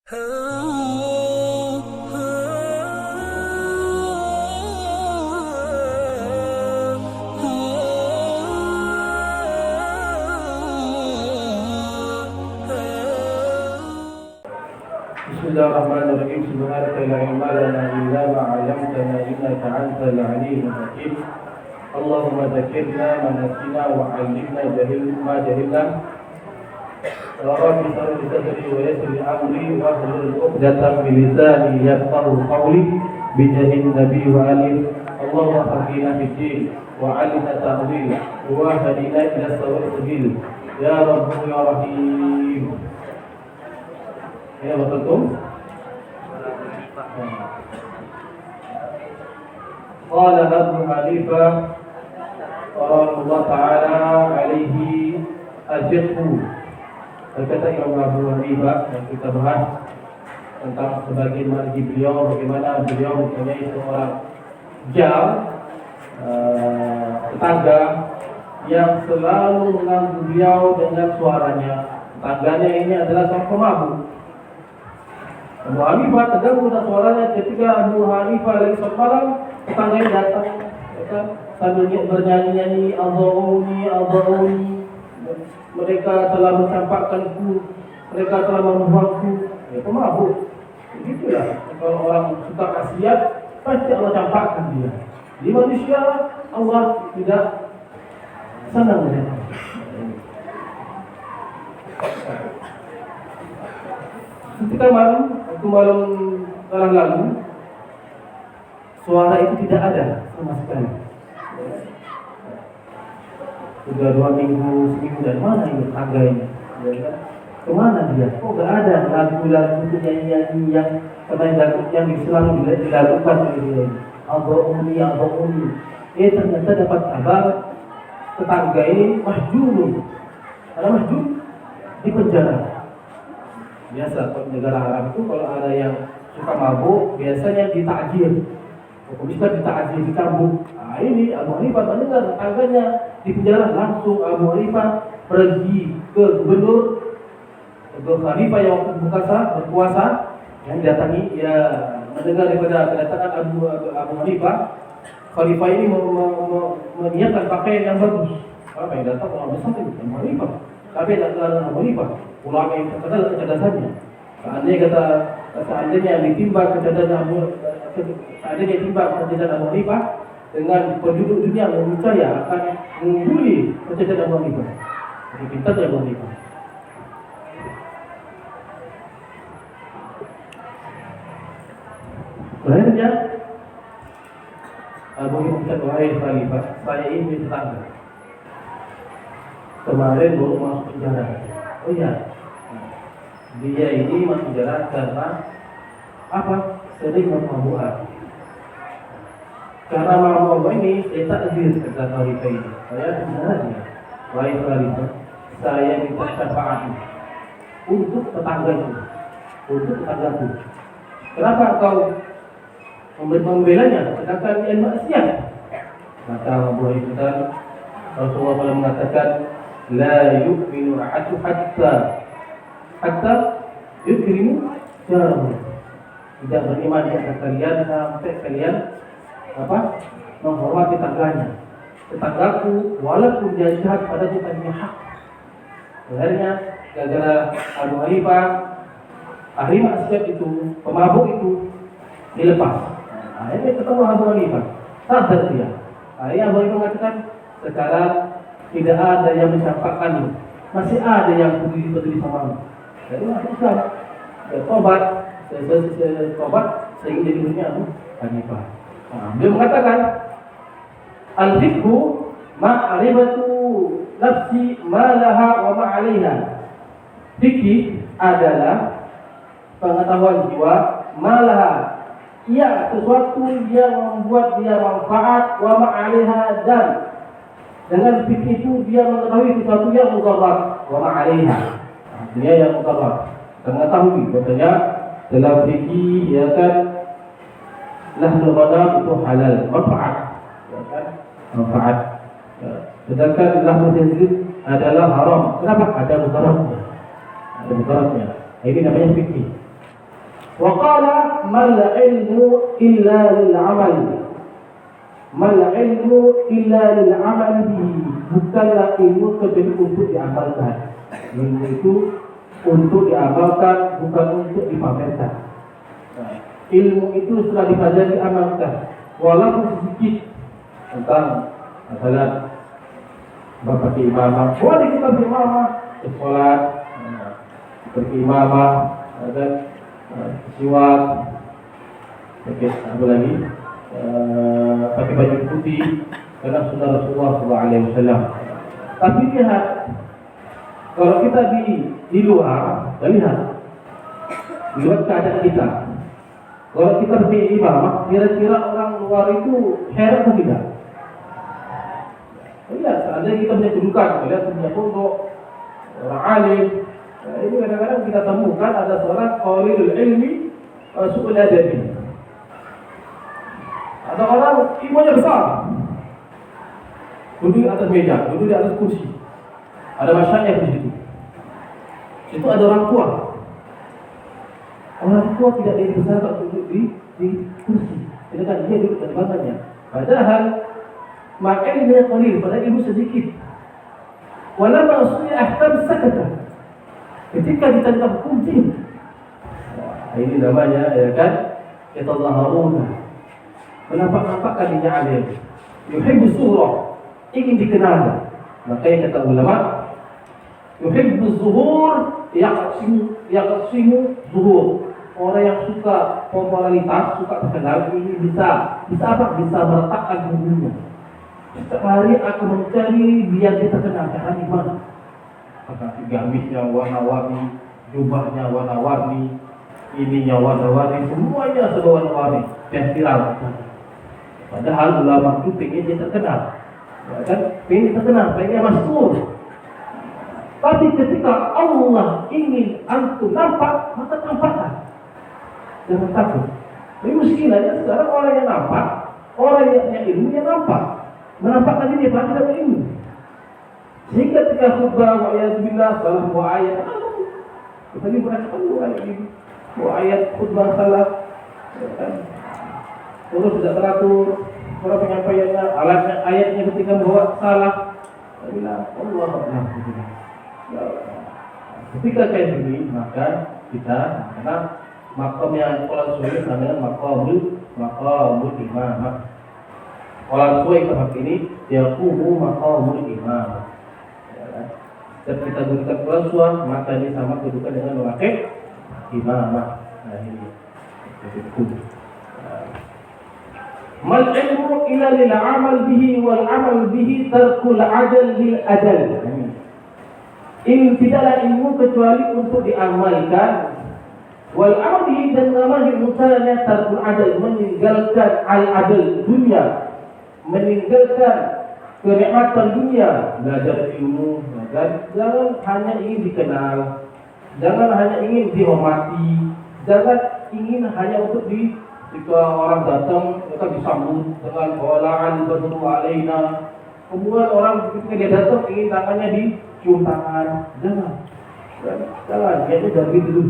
Bismillahirrahmanirrahim. Subhanaka la ilma lana illa ma 'allamtana innaka antal 'alimul hakim. Allahumma dzakirna ma nasina wa 'allimna ma jahilna. Rabbi shrah li sadri wa yassir li amri wa hlul 'uqdatam min lisani yafqahu qawli bi jahin nabi wa ali. Allahumma faqihna fid din wa 'allimna ta'wil wa hadina ila sawa'il sabil. Ya Rabb ya Rahim. Ya betul. Qala Abu Hanifah rahimahullah ta'ala alaihi al-fiqh. Berkata Imam Abu Hanifah yang kita bahas tentang sebagian manhaj beliau, bagaimana beliau mempunyai seorang tetangga yang selalu mengganggu beliau dengan suaranya. Tetangganya ini adalah seorang pemabuk. Abu Hanifah terganggu dengan suaranya ketika Abu Hanifah lagi sholat malam, tetangganya datang, sambil bernyanyi-nyanyi Adhauni. Mereka telah mencampakkanku, mereka telah membuangku. Ya, pemabuk. Begitulah. Kalau orang suka maksiat, pasti Allah campakkan dia. Di manusia Allah tidak senang dengan ketika malam lalu, suara itu tidak ada sama sekali. Sudah 2 minggu, seminggu, dari mana ini tangga ini? Kemana dia? Kok gak ada lagu-lagu nyanyi-nyanyi yang selalu dilakukan oleh dia? Adhauni. Ternyata dapat kabar tetangga ini mahjur. Ada mahjur di penjara. Biasa kalau negara Arab itu kalau ada yang suka mabuk biasanya ditakjir. Bisa ditakjir, dicambuk. Nah ini Abu Hanifah mendengar tetangganya di penjara, langsung Abu Hanifah pergi ke gubernur, ke khalifah yang berkuasa yang datangi, ya mendengar daripada kedatangan Abu Hanifah. Khalifah ini menyiapkan pakaian yang bagus. Apa yang datang orang besar itu Abu Hanifah. Tapi datang Abu Hanifah, ulama yang terkenal kecerdasannya. Seandainya ditimbang kecerdasan Abu Hanifah dengan penduduk dunia yang percaya akan mengungguli kecerdasan Abu Hanifah. Jadi pintarnya Abu Hanifah. Akhirnya Abu Hanifah wahai Khalifah, saya ini tetangga. Kemarin baru masuk penjara. Oh iya, dia ini masuk penjara karena apa? Sering mabuk. Karena mabuk ini saya takzir kata Khalifah ini. Saya sebenarnya, wahai Khalifah, saya minta syafaat untuk tetanggaku, untuk tetanggaku. Kenapa kau membelanya? Sedangkan dia maksiat. Maka Abu Hanifah Rasulullah SAW mengatakan, la yu'minu ahadu hatta yukrimu jarahu. Tidak beriman di antara kalian sampai kalian menghormati tetangganya. Tetanggaku walaupun dia jahat pada bukannya hak. Akhirnya gara-gara Abu Hanifah ahli maksiat itu, pemabuk itu dilepas. Akhirnya ketemu Abu Hanifah, sadar dia. Akhirnya Abu Hanifah mengatakan, sekarang tidak ada yang mencampakkan, masih ada yang peduli sama. Jadi masuk Islam, tobat sehingga jadi dunia Abu Hanifah. Dia mengatakan, al-fiqhu ma'rifatu nafsi ma laha wa ma 'alaiha. Fikih adalah pengetahuan jiwa, ma laha, ia sesuatu yang membuat dia manfaat, wa ma 'alaiha, dan dengan fikih itu dia mengetahui sesuatu yang mudarat, wa ma 'alaiha, dia yang mudarat. Mengetahui bahwasanya dalam fikih ya kan lahnul ghanam itu halal, manfaat, ya kan? Manfaat. Sedangkan lahnul khinzir adalah haram. Kenapa? Ada mudaratnya. Ini namanya fikih. Wa qala mal ilmu illa lil amal. Mal ilmu illa lil amal bihi. Bukanlah ilmu kecuali untuk diamalkan. Ilmu itu untuk diamalkan, bukan untuk dipamerkan. Ilmu itu setelah dipelajari diamalkan, walaupun sedikit. Tentang masalah bapak imamah, boleh kita berimamah, sholat, berimamah, dan siwak, apa lagi, pakai baju putih, karena sunnah Rasulullah SAW. Tapi lihat, kalau kita di luar, lihat keadaan kita. Kalau kita berimamah, kira-kira orang luar itu heran atau tidak? Lihat, seandainya kita punya kedudukan, lihat punya pondok, orang alim, ini kadang-kadang kita temukan ada seorang qalilul ilmi, su'ul adabi. Ada orang ilmunya besar, duduk di atas meja, duduk di atas kursi, ada masyayikh di situ. Itu ada orang tua. Orang tua tidak dibesarkan duduk di kursi, sedangkan dia duduk di bangkanya. Padahal maka ilmu qalil, padahal ilmu sedikit. Walamma usli ahkam sakata. Ketika ditangkap kunci. Ini namanya ya kan? Yatallaharuna. Menampak-nampakkan dirinya alim. Yuhibbu surah, ingin dikenal. Makanya kata ulama, yuhibbu zuhur yaqsimu zuhur. Orang yang suka popularitas, suka terkenal, ini bisa apa? Bisa meletakkan dirinya. Setiap hari aku mencari biar dia terkenal. Cara di mana? Apakah gamisnya warna-warni, jubahnya warna-warni, ininya warna-warni, semuanya warna-warni, dan viral. Padahal ulama itu pengen dia terkenal, ya kan? Pengen terkenal, pengen masyhur. Tapi ketika Allah ingin antum nampak, maka tampakkan. Jangan takut. Ini muskilahnya sekarang orang yang nampak, orang yang ilmu yang nampak. Menampakkan diri pada dalam ilmu. Sehingga ketika khutbah wa ayatullah salah wa ayat. Tadi berapa ayat ini? Wa ayat khutbah salah. Terus tidak teratur, cara penyampaiannya, alatnya ayatnya ketika membawa salah. Bila Allah Akbar. Ketika kayak begini, maka kita karena makom yang kalau sulit namanya makomul imamah. Kalau sulit tempat ini yaqumu maqamul imamah. Dan kita berikan kuasa, maka ini sama kedudukan dengan memakai imamah. Nah ini itu. Mal ilmu illa lil amal bihi wal amal bihi tarkul ajal lil ajal. Tidaklah ilmu kecuali untuk diamalkan. Wal amal bihi dan amal mutalanya tarkul ajal, meninggalkan al ajal dunia, meninggalkan kenikmatan dunia, belajar ilmu. Jangan hanya ingin dikenal, jangan hanya ingin dihormati, jangan ingin hanya untuk ketika orang datang kita disambut dengan wala'al badru alaina. Kemudian orang ketika dia datang ingin tangannya dicium tangan. Jangan, itu dari dulu.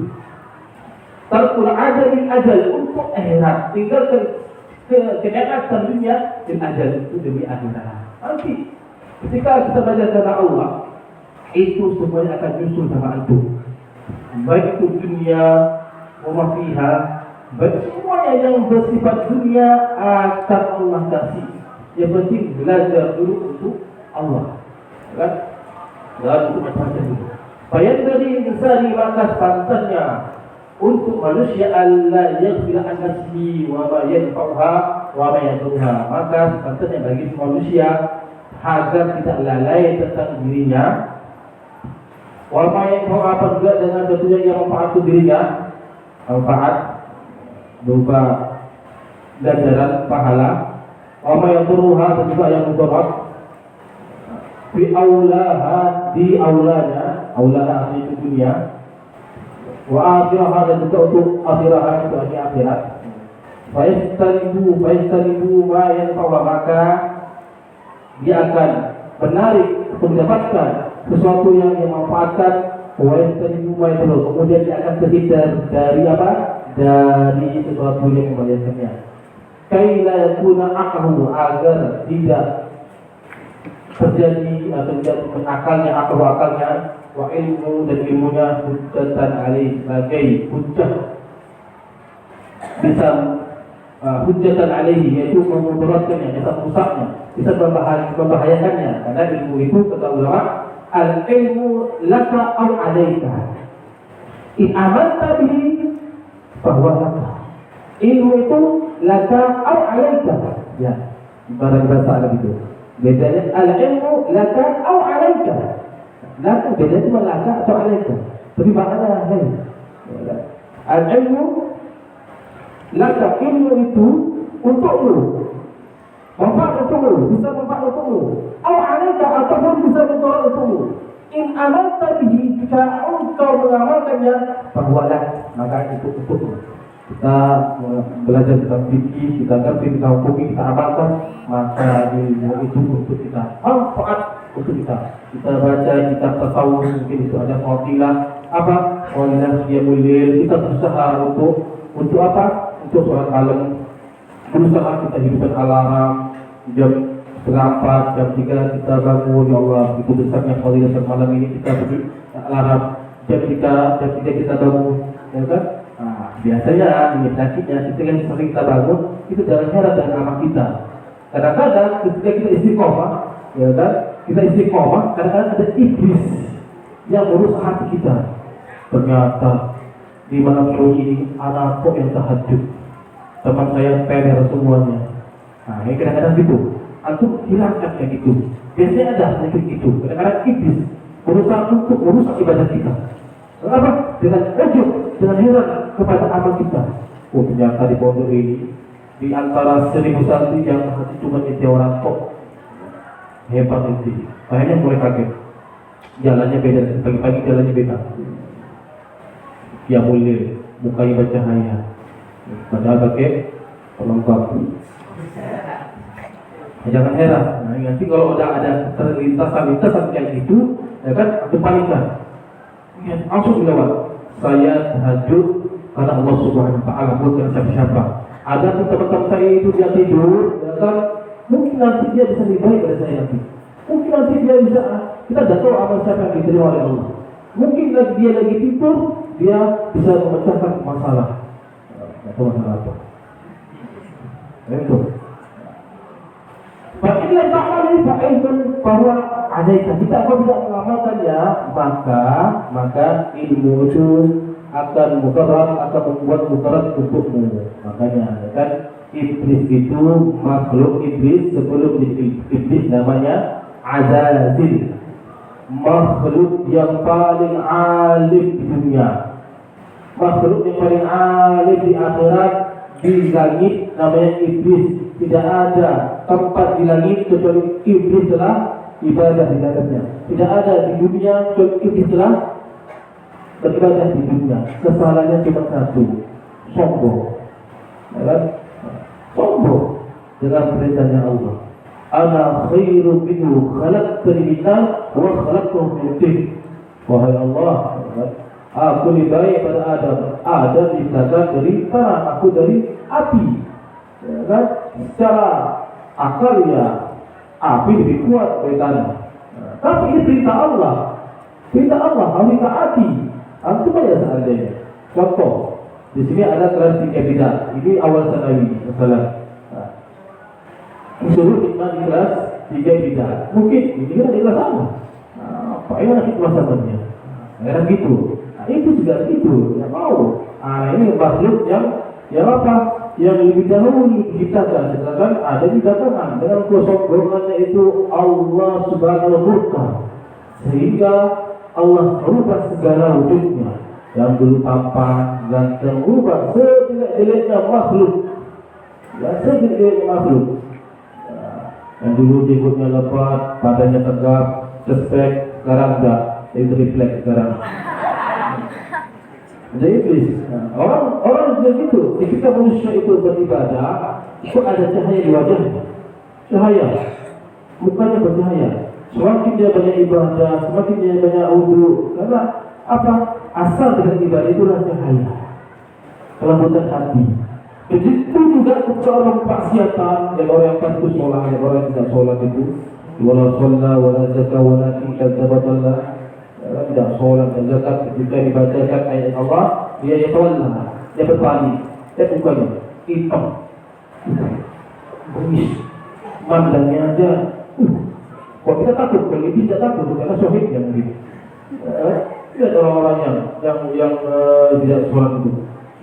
Tarkul ajal untuk akhirat, tinggalkan kenikmatan dunia dan ajal itu demi akhirat. Nanti ketika kita belajar karena Allah, itu semuanya akan nyusul sama antum. Baik itu dunia, wa fiha, baik semuanya yang bersifat dunia akan Allah kasih. Yang penting belajar dulu untuk Allah, kan? Dan untuk macam-macam dulu. Bayar dari insani maka pantasnya untuk manusia Allah yaghfir an nafsihi wa ma yanfa'uha wa ma yadurha. Maka pantasnya bagi manusia agar tidak lalai tentang dirinya. Wa ma yanfa'uha juga dengan sesuatu yang manfaat dirinya, manfaat berupa ganjaran pahala. Wa ma yadurha juga yang mudarat. Fi aulaha di aulanya, aulaha itu dunia. Wa akhirah dan juga untuk akhirah itu akhirat. Faistalibu ma yanfa'u, maka dia akan menarik untuk mendapatkan sesuatu yang memanfaatkan. Wa yastalibu ma yanfa'u, kemudian dia akan terhindar dari apa? dari sesuatu yang membahayakannya. Kaila yakuna aqlu, agar tidak terjadi atau tidak akalnya wa ilmu dan ilmunya hujjatan alaih, sebagai hujjah bisa hujjatan alaihi, yaitu memudaratkannya, bisa rusaknya, bisa membahayakannya. Karena ilmu itu kata ulama, al ilmu laka au alaika, in amalta bihi bahwa laka. Ilmu itu laka au alaika, ya, ibarat bahasa Arab itu. Bedanya al ilmu laka au alaika. Laka bedanya cuma laka atau alaika, tapi maknanya lain. Al ilmu laka, ilmu itu untukmu, manfaat untukmu, bisa manfaat untukmu, au alaika, ataupun bisa mudarat untukmu. In amalta bihi, jika engkau mengamalkannya, bahwalah, maka itu untukmu. Kita belajar tentang fikih, kita ngerti tentang hukum, kita amalkan, maka ilmu itu untuk kita, manfaat untuk kita. Kita baca kitab tasawuf, mungkin itu ada fadilah apa? Fadilah qiyamul lail. Kita berusaha untuk apa? Untuk sholat malam, berusaha kita hidupkan alarm jam 3:30, jam 3 kita bangun. Ya Allah, itu besarnya fadilah sholat malam ini, kita beri alarm jam 3 kita bangun, ya kan? Nah, biasanya ini penyakitnya, kita yang sering kita bangun itu dalam heran dengan amal kita. Kadang-kadang ketika kita istiqomah, ya kan, kita istiqomah, kadang-kadang ada iblis yang merusak hati kita. Ternyata di malam ini anak kok yang tahajud, teman saya teler semuanya. Nah, ini kadang-kadang gitu. Antum hilangkan kayak gitu. Biasanya ada sedikit gitu. Kadang-kadang iblis berusaha untuk merusak ibadah kita. Kenapa? Dengan ujub, dengan heran kepada amal kita. Oh, ternyata di pondok ini, di antara 1000 santri yang hati cuma itu orang kok. Hebat itu. Akhirnya mulai kaget. Jalannya beda, pagi-pagi jalannya beda. Ya mulia, mukanya bercahaya, padahal pakai pelengkap. Jangan heran. Nah, nanti kalau ada lintasan kayak gitu, ya kan, kepanikan. Ya, langsung dilewat. Saya tahajud karena Allah Subhanahu Wa Taala, bukan siapa-siapa. Ada tuh teman-teman saya itu dia tidur, ya kan? Mungkin nanti dia bisa lebih baik dari saya nanti. Mungkin nanti dia bisa, kita tidak tahu amal siapa yang diterima oleh Allah. Mungkin dia lagi tidur, dia bisa memecahkan masalah. Atau masalah apa? Itu. Baiklah ta'ala ini fa'ilun bahwa ada kita apabila mengamalkannya, maka ilmu itu akan membuat mudarat untukmu. Makanya kan iblis itu makhluk iblis sebelum iblis namanya Azazil. Makhluk yang paling alim di dunia, makhluk yang paling alim di akhirat, di langit namanya iblis. Tidak ada tempat di langit kecuali iblis telah ibadah di dalamnya. Tidak ada di dunia kecuali iblis telah beribadah di dunia. Kesalahannya cuma satu, sombong. Sombong dengan perintahnya Allah. Ana khairu minhu, khalaqtani min nar wa khalaqtahu min tin. Wahai Allah, aku lebih baik pada Adam. Adam diciptakan dari tanah, aku dari api. Ya kan? Secara akal ya api lebih kuat dari tanah. Tapi ini perintah Allah. Perintah Allah harus ditaati. Antum aja seandainya. Contoh, di sini ada kelas 3 bid'ah. Ini awal sanawi, masalah. Suruh hikmah di kelas 3 bid'ah. Mungkin ini kan di kelas sama. Apa yang hikmah samanya? Nah, gitu. Nah, itu juga itu. Ya mau. Ini makhluk yang apa? Yang lebih dahulu diciptakan. Sedangkan ada di datangan dengan kesombongannya itu Allah Subhanahu wa Ta'ala. Sehingga Allah merubah segala wujudnya. Yang dulu tampan, ganteng, rubah sejelek-jeleknya makhluk. Ya, sejelek-jeleknya makhluk. Yang dulu jenggotnya lebat, badannya tegap, sespek, sekarang enggak, jadi refleks sekarang. Jadi iblis. Orang begitu. Ketika manusia itu beribadah, itu ada cahaya di wajahnya. Cahaya, mukanya bercahaya. Semakin dia banyak ibadah, semakin dia banyak wudu. Karena apa? Asal dengan ibadah itulah cahaya. kelembutan hati. Begitu juga orang maksiatan, yang orang yang patuh sholat, yang orang yang tidak sholat itu, wala sholla, wala zakah, wala kadzdzaba, tidak sholat dan zakat ketika dibacakan ayat Allah, dia yatawalla, dia berpaling, dia bukannya hitam, bengis, mandangnya aja. Kok kita takut? Kalau ini tidak takut karena syahid yang begitu. Lihat orang-orang yang tidak sholat itu,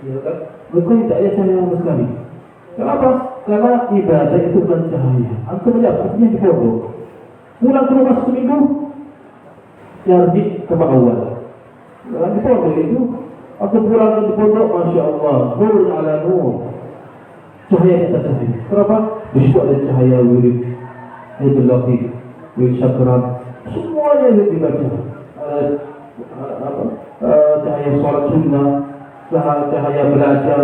ya kan? Mereka tidak ada cahaya sama sekali. Kenapa? Karena ibadah itu bukan cahaya. Antum lihat, artinya di pondok. Pulang ke rumah seminggu, nyarji ke awal. Di pondok itu, atau pulang ke pondok, masya Allah, nur ala nur. Cahaya kita sendiri. Kenapa? Di situ ada cahaya wirid, Hidul Latif, wirid syakran, semuanya yang dibaca. Cahaya sholat sunnah, cahaya belajar,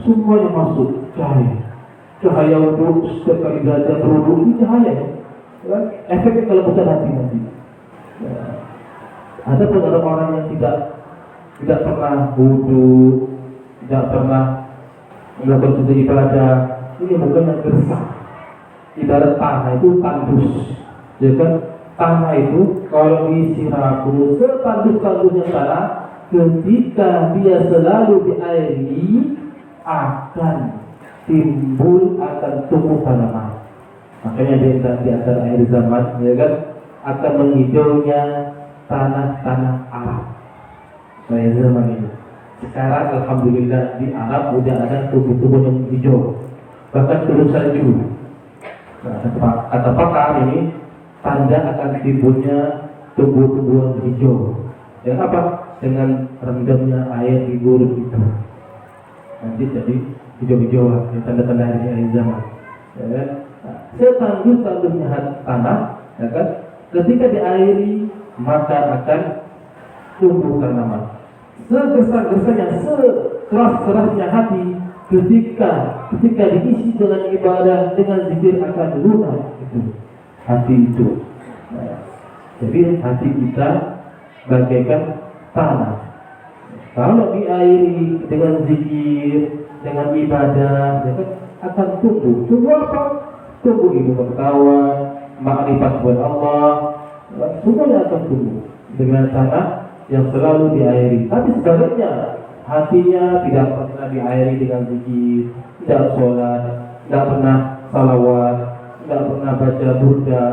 semuanya masuk cahaya untuk setiap kali belajar berwudu, ini cahaya kan? Efeknya kalau bukan hati nanti ya. Ada pun orang yang tidak pernah wudu, tidak pernah melakukan sesuatu ibadah, ini bukan yang gersang. Ibarat tanah itu tandus, ya kan? Tanah itu kalau disiraku setandus-tandusnya tanah, ketika dia selalu diairi akan timbul, akan tumbuh tanaman. Makanya di antara akhir zaman, ya kan, akan menghijaunya tanah-tanah Arab. Pada zaman ini. Sekarang alhamdulillah di Arab sudah ada tumbuh-tumbuhan yang hijau, bahkan turun salju. Nah, kata pakar ini tanda akan timbulnya tumbuh-tumbuhan hijau. Dan apa? Dengan rendamnya air di gurun itu, nanti jadi hijau-hijauan, tanda-tanda akhir zaman. Ya kan? Nah, setandus-tandusnya tanah, ya kan? Ketika diairi maka akan tumbuh tanaman. Segersang-gersangnya, sekeras-kerasnya hati, ketika diisi dengan ibadah, dengan zikir akan lunak itu hati itu. Nah, jadi hati kita bagaikan tanah. Kalau diairi dengan zikir, dengan ibadah, ya kan, akan tumbuh. Tumbuh apa? Tumbuh ilmu pengetahuan, makrifat buat Allah. Semuanya akan tumbuh dengan tanah yang selalu diairi. Tapi sebaliknya hatinya tidak pernah diairi dengan zikir, tidak sholat, tidak pernah salawat, tidak pernah baca burda,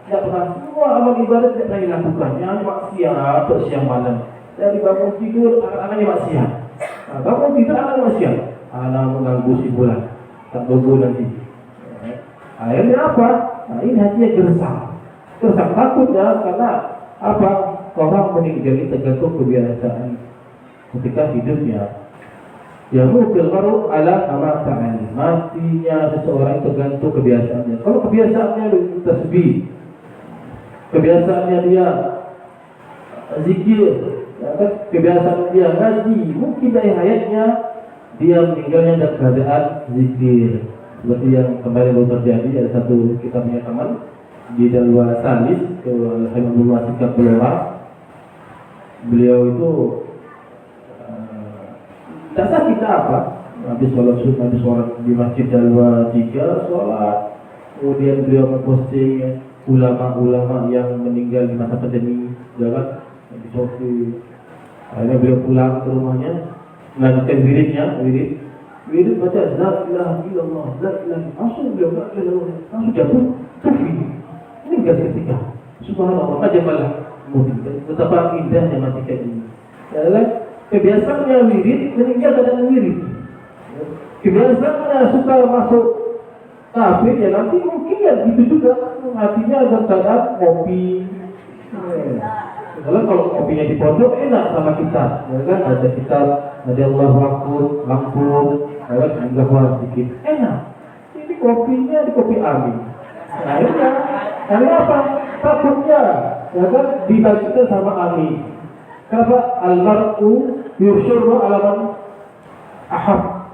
tidak pernah, semua amal ibadah tidak pernah dilakukan. Yang maksiat siang malam. Dari bangun tidur, anak-anaknya maksiat. Nah, bangun tidur, anak maksiat. Anak mengganggu si bulan, tak tunggu nanti. Akhirnya apa? Nah, ini hatinya gersang. Gersang takutnya karena apa? Orang meninggal ini tergantung kebiasaan ketika hidupnya. Ya mungkin baru ala amal ta'ani. Matinya seseorang tergantung kebiasaannya. Kalau kebiasaannya tasbih, kebiasaannya dia zikir, ya kan? Kebiasaan dia ngaji, mungkin dari hayatnya dia meninggalnya dalam keadaan zikir. Seperti yang kemarin baru terjadi, ada satu kita punya teman di Dalwa Salis ke Alhamdulillah Sikap Belora. Beliau itu tak tahu kita apa, habis sholat sunnah, habis sholat di Masjid Dalwa 3 sholat, kemudian beliau memposting ulama-ulama yang meninggal di masa pandemi, jalan di Sofi. Akhirnya beliau pulang ke rumahnya, melanjutkan wirid baca la ilaha illallah, la ilaha, langsung beliau la ilaha illallah, langsung jatuh sufi. Ini enggak seketika. Subhanallah, aja malah mungkin betapa indahnya mati kayak ini. Adalah kebiasaannya wirid, meninggal keadaan wirid. Kebiasaannya suka masuk kafir, ya nanti mungkin ya gitu juga, hatinya ada keadaan kopi. Kalau kopinya di pondok enak sama kita, ya kan? Ada kita, ada Allah lampur, ya kan? Enggak sedikit, enak. Ini kopinya di kopi Amin. Nah ini kan, karena apa? Takutnya, ya kan? Dibagikan sama Amin. Kenapa? Al-mar'u yusyurru alaman ahab.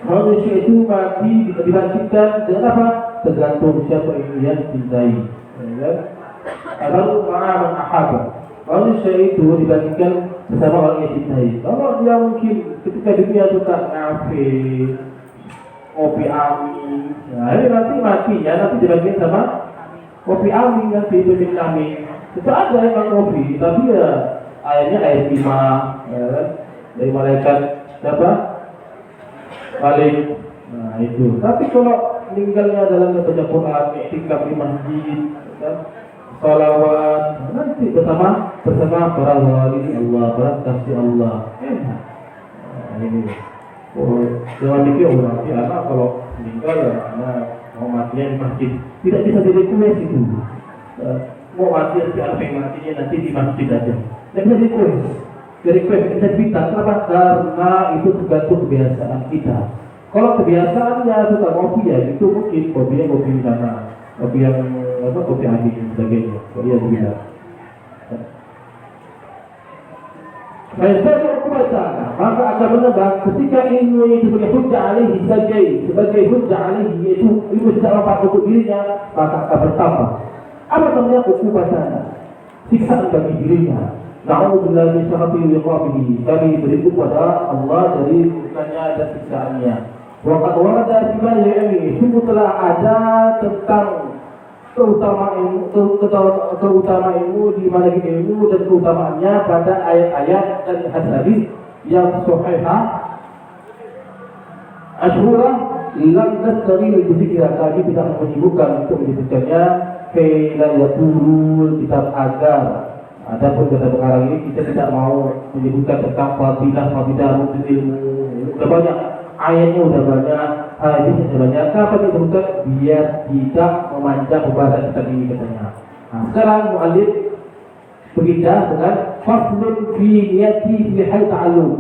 Manusia itu mati dibangkitkan dengan apa? Tergantung siapa yang dia cintai. Ya kan? Al-mar'u ma'aman ahab. Manusia itu dibangkitkan bersama orang yang cintai. Kalau dia mungkin ketika dunia suka ngafe, kopi ami, nah ini nanti mati ya, nanti dibagiin sama kopi ami nanti itu milik kami. Itu ada emang kopi, tapi ya airnya air timah, ya kan? Dari malaikat siapa? Balik. Nah itu. Tapi kalau meninggalnya dalam membaca Quran, iktikaf di masjid, ya, salawat, nanti bersama para wali Allah, para kasih Allah. Nah, ini. Oh, jangan mikir nanti anak kalau meninggal ya, mau matinya di masjid. Tidak bisa direkues itu. Mau mati siapa yang matinya nanti di masjid aja. Tidak bisa direkues kita bintang. Kenapa? Karena itu tergantung kebiasaan kita. Kalau kebiasaannya suka kopi ya itu mungkin kopi sana, kopi yang kopi adi dan sebagainya. Kopi yang tidak. Maka akan menebak ketika ilmu itu sebagai hujjah alaihi sebagai hujjah alaihi yaitu ilmu tidak manfaat untuk dirinya, maka akan bertambah. Apa namanya ukubatan? Siksaan bagi dirinya. Na'udzubillah min syarri liqabihi. Kami berlindung pada Allah dari murkanya dan siksaannya. Waqad warada fi ilmi, sungguh telah ada tentang keutamaan ilmu di mana ilmu dan keutamaannya pada ayat-ayat dan hadis yang sahihah asyhurah lam nastari bizikra, kami tidak menyibukkan untuk menyebutkannya kaila yaqulul kitab agar adapun kata sekarang ini kita tidak mau menyebutkan tentang fadilah untuk ilmu. Sudah banyak ayatnya, udah banyak hadisnya, sudah banyak. Kenapa disebutkan? Biar tidak memanjang pembahasan kita ini katanya. Nah, sekarang mu'alif berpindah dengan faslun fi niyati fi hal ta'allum.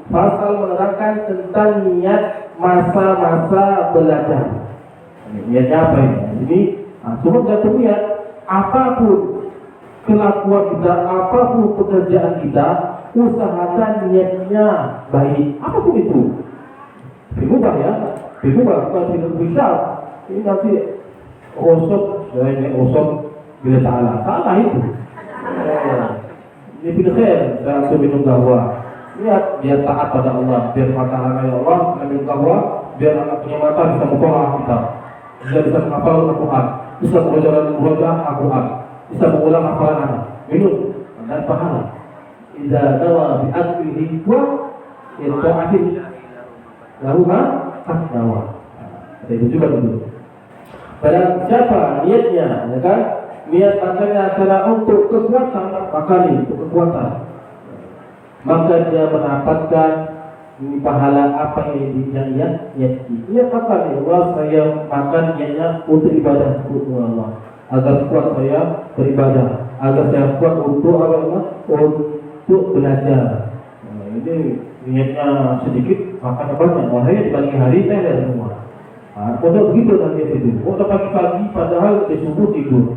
Fasal menerangkan tentang niat masa-masa belajar. Niatnya apa ini? Ini semua gantung niat. Apapun kelakuan kita, apapun pekerjaan kita, usahakan niatnya baik. Apapun itu. Berubah ya, bukan tidak bisa. Ini nanti osok bila salah itu. Ini bila khair dalam minum kahwa. Lihat biar taat pada Allah, biar mata ya Allah minum kahwa, biar anak punya mata bisa membaca kita, bisa menghafal Al-Quran, bisa mengulang Al-Quran, bisa mengulang hafalan anak. Minum dan pahala. Idza dawa bi aklihi wa irta'atin lalu dawa. Ada itu juga dulu. Pada siapa niatnya, ya kan? Niat makanya adalah untuk kekuatan, maka ini untuk kekuatan. Maka dia mendapatkan pahala apa yang dia niati. Niat apa nih? Allah saya makan niatnya untuk ibadah untuk Allah. Agar kuat saya beribadah, agar saya kuat untuk apa? Untuk belajar. Nah, ini niatnya sedikit, makanya banyak. Wahai di pagi hari saya semua. Pondok begitu nanti itu. Pondok pagi-pagi padahal di subuh tidur,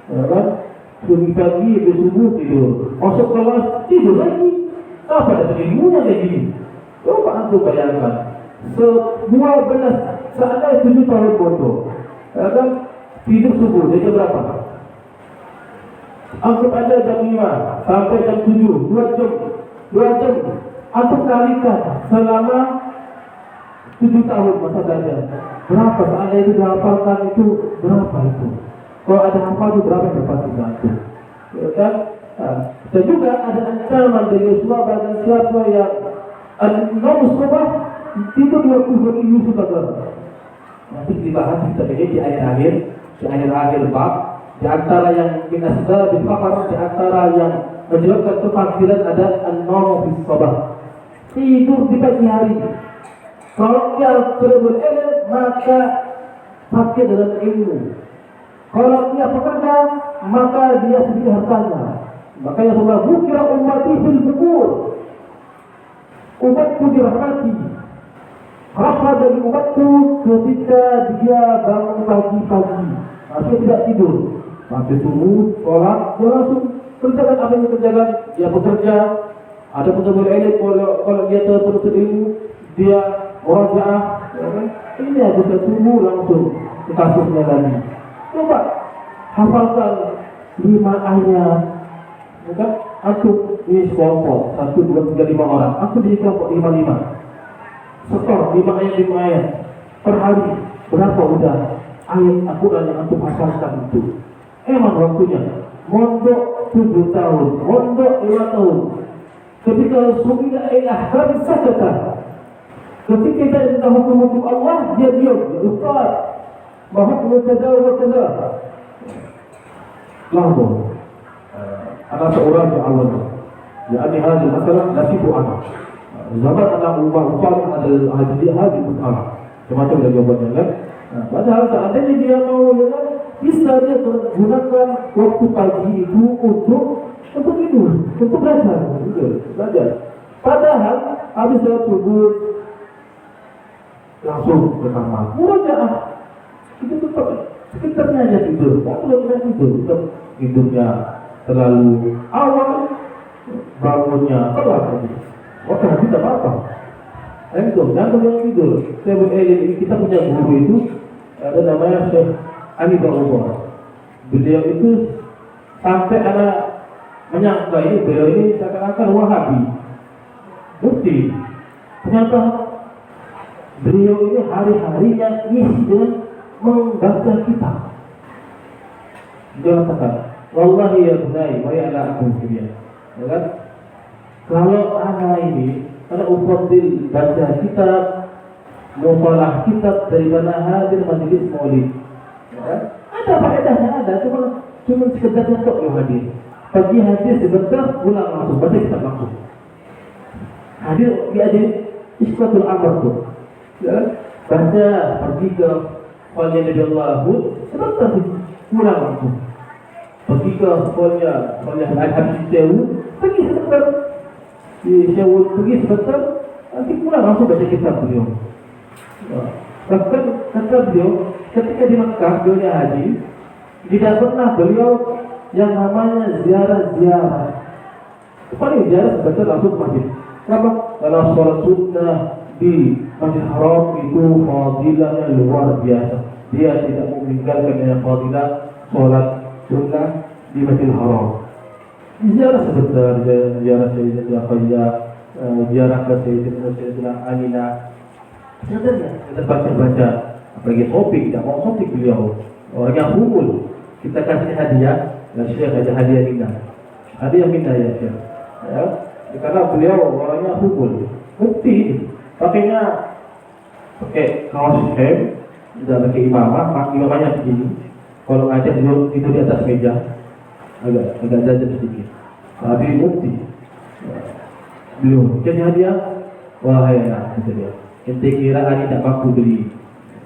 ya kan? Pagi di subuh tidur. Masuk kelas tidur lagi. Apa ada ilmunya kayak gini? Coba antum bayangkan. 12 seandainya 7 tahun pondok, ya kan? Tidur subuh jam berapa? Anggap aja jam 5 sampai jam 7, 2 jam. Atau kalikan selama 7 tahun masa belajar. Berapa seandainya itu dihafalkan itu berapa itu? Kalau ada hafal itu berapa yang dapat itu? Ya kan? Dan juga ada ancaman dari Rasulullah bagi siapa yang al-Namusubah itu 20 Yusuf agar nanti dibahas kita ini di akhir bab. Di antara yang kita sudah dipakar, di antara yang menyebabkan kefasiran ada an-Namusubah. Tidur di pagi hari. Kalau dia berilmu, maka pakai dalam ilmu. Kalau dia pekerja, maka dia sedikit hartanya. Makanya Allah bukira ummati fil bukur. Umatku dirahmati. Rahmat dari umatku ketika dia bangun pagi-pagi. Masih tidak tidur. Sampai subuh, sholat, dia langsung kerjakan apa yang dikerjakan. Dia bekerja. Ada pekerjaan ilmu, kalau dia terpenuh ilmu, dia murojaah, ya kan? Ini ada subuh langsung ke kasusnya lagi. Coba hafalkan 5 ayat, ya kan? Aku ini sekelompok 1, 2, 3, 5 orang. Aku di kelompok 5. Setor 5 ayat per hari. Berapa udah ayat Al-Quran yang antum hafalkan itu? Emang waktunya mondok 7 tahun, mondok 5 tahun. Ketika Rasulullah ahkam sakata, ketika kita tentang hukum-hukum Allah, dia diam. Ya Ustaz, hukum kaza wa kaza. Lalu ada seorang yang awal, yakni hadis masalah nasibu anak. Zaman anak umar ada hadis masalah. Macam dia jawabannya kan? Padahal seandainya dia mau bisa dia gunakan waktu pagi itu untuk tidur, untuk belajar. Padahal habis sholat subuh langsung ke kamar. Mudah itu tetap sekitarnya aja tidur. Tak perlu tidur. Tidurnya terlalu awal, bangunnya telat lagi. Wah, tidak apa-apa. Jangan yang tidur. Kita punya guru itu ada namanya Syekh Ali Ba'ubah. Beliau itu sampai anak menyangka ini beliau ini seakan-akan Wahabi. Bukti ternyata beliau ini hari-harinya isi dengan membaca kitab. Dia katakan, wallahi ya bunai, wa ya la aku kalian. Ya kan? Kalau anak ini karena ufadil baca kitab, mufalah kitab daripada hadir majelis maulid. Ya? Ada faedahnya, ada, cuma sekedar untuk yang hadir. Pagi hadir sebentar, pulang langsung baca kitab langsung. Hadir diajar ikhwatul amr tu. Ya? Baca pergi ke Qala Nabi Allah sebentar pulang langsung. Pergi ke Qala Al-Habib Syawud, pergi sebentar. Syawud pergi sebentar, nanti pulang langsung baca kitab beliau. Bahkan kata beliau, ketika di Mekah beliau haji, tidak pernah beliau yang namanya ziarah. Paling ziarah sebentar langsung ke masjid. Kenapa? Karena sholat sunnah di Masjid Haram itu fadilahnya luar biasa. Dia tidak meninggalkan yang fadilah sholat sunnah di Masjid Haram. Ziarah sebentar, ziarah Sayyidatina Khadijah, ziarah ke Sayyidatina Aminah. Sebenarnya kita baca-baca, apalagi topik, tidak mau topik beliau. Orang yang humul, kita kasih hadiah, ya Syekh ada hadiah minah. Hadiah minah ya Syekh. Ya, karena beliau orangnya humul. Bukti, pakai kaos hem, tidak pakai imamahnya begini. Kalau ngajak beliau itu di atas meja, agak jajan sedikit. Tapi bukti, beliau jadi hadiah, wahai anak, kata dia. Ente kira ani tak mampu beli.